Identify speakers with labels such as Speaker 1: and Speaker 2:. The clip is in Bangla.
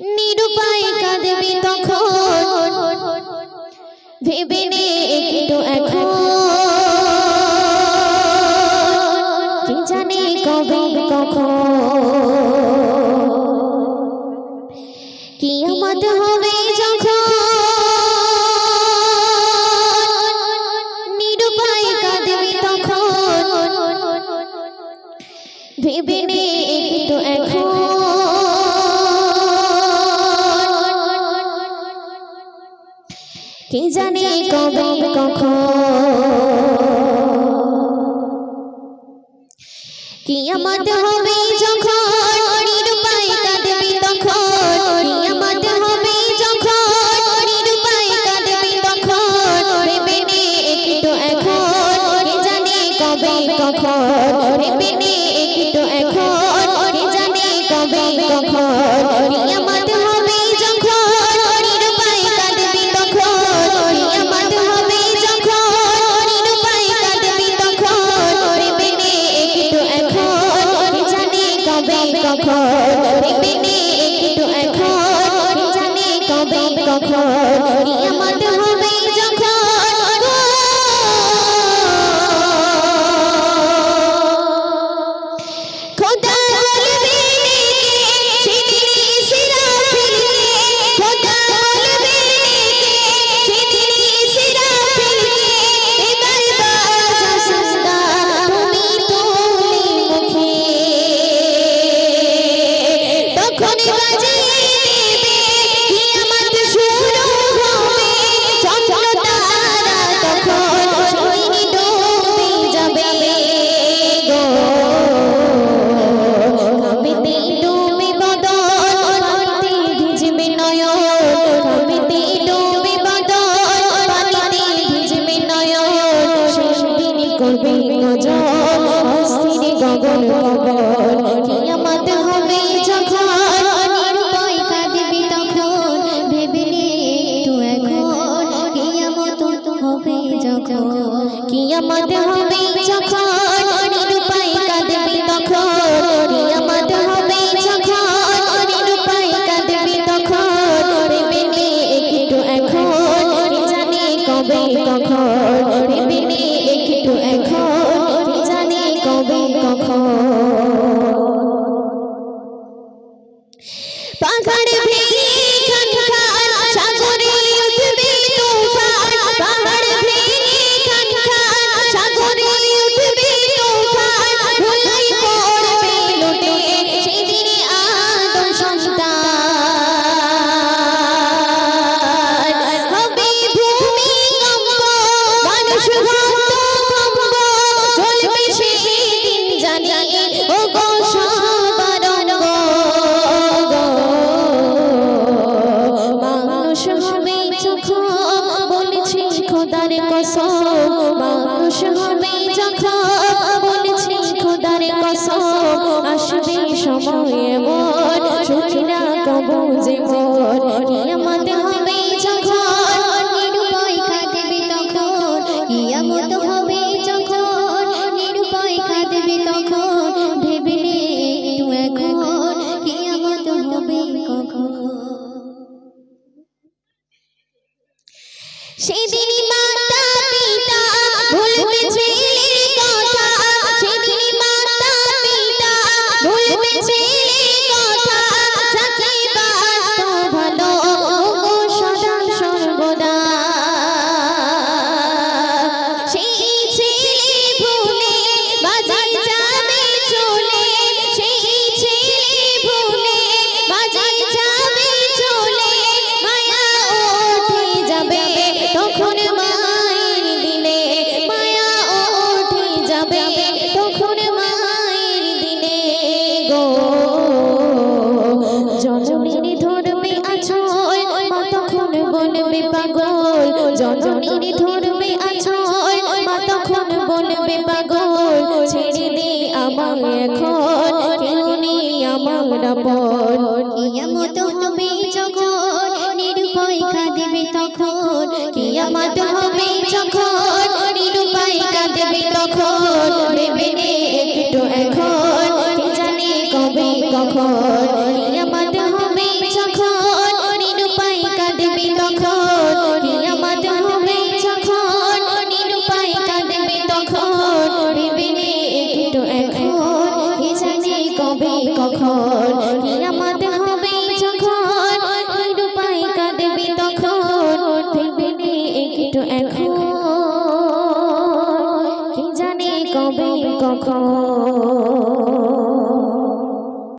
Speaker 1: নিরুপায় কাঁদবি তখন ভেবে নে একটু এখন কি জানে কবে কখন কিয়ামত হবে যখন নিরুপায় কাঁদবি তখন ভেবে নে একটু এখন কি জানে কবে কখন কিয়ামত হবে যখন নিরুপায় কাঁদবি তখন কিয়ামত হবে যখন নিরুপায় কাঁদবি তখন ভেবে নে একটু এখন কি জানে কবে কখন ভেবে নে একটু এখন কি জানে কবে কখন কিয়ামত হবে যখন নিরুপায় কাঁদবি তখন কিয়ামত হবে যখন নিরুপায় কাঁদবি তখন ভেবে নে একটু এখন কি জানে কবে কখন ভেবে নে একটু এখন কি জানে কবে কখন কিয়ামত হবে যখন খোদা বলবে সেদিন ইসরাফিলকে খোদা বলবে সেদিন ইসরাফিলকে এবার বাজা সাজদা তুমি তুলি মুখে তখন বাজিয়ে দেবে কিয়ামত শুরু হবে চন্দ্র তারা তখন সেদিন ডুবে যাবে গো কাঁদতে ডুবে বদন পানিতে ভিজবে নয়ন কাঁদতে ডুবে বদন পানিতে ভিজবে নয়ন সেদিন করবে গজন অস্থির গগন গগন কিয়ামত হবে যখন নিরুপায় কাঁদবি তখন ভেবে নে একটু এখন কিয়ামত হবে যখন কিয়ামত হবে যখন নিরুপায় কাঁদবি তখন কিয়ামত হবে যখন নিরুপায় কাঁদবি তখন ভেবে নে একটু এখন কি জানে কবে কখন ভেবে নে একটু এখন কি জানে কবে কখন পাহাড় ভেঙে খানখান সাগরে উঠবে তুফান পাহাড় ভেঙে খানখান সাগরে উঠবে তুফান ধুলোয় পড়বে লুটে সেদিন আদম সন্তান হবে ভূমিকম্প মানুষ হতভম্ব চলবে সেদিন জানিয়ে ও গো সবার অঙ্গ মানুষ হবে যখন বলেছি খোদার কসম মানুষ হবে যখন বলেছি খোদার কসম আসবে সময় এমন ছুটি না কবু জীবন কিয়ামত হবে যখন নিরুপায় কাঁদবি তখন কিয়ামত হবে যখন নিরুপায় কাঁদবি তখন ভেবে নে একটু এখন কিয়ামত হবে কখন সেদিন মাতা পিতা ভুলবে ছেলের কথা সেদিন মাতা পিতা ভুলবে ছেলের কথা যাকে বাসত ভালো গো সদা সর্বদা সেই ছেলে ভুলে বাজার যাবে চলে সেই ছেলে ভুলে বাজার যাবে চলে মায়া উঠে যাবে তখন মায়ের দিলে মায়া উঠে যাবে তখন মায়ের দিলে গো জননীর ধরবে আছল মা তখন বলবে পাগল জননীর ধরবে আছল মা তখন বলবে পাগল ছেড়ে দে আমায় এখন কেউ নেই আমার আপন কিয়ামত হবে যখন নিরুপায় কাঁদবে তখন কিয়ামত হবে যখন নিরুপায় কাঁদবে তখন ভেবে নে একটু এখন কি জানি কবে কখন কিয়ামত হবে যখন কখন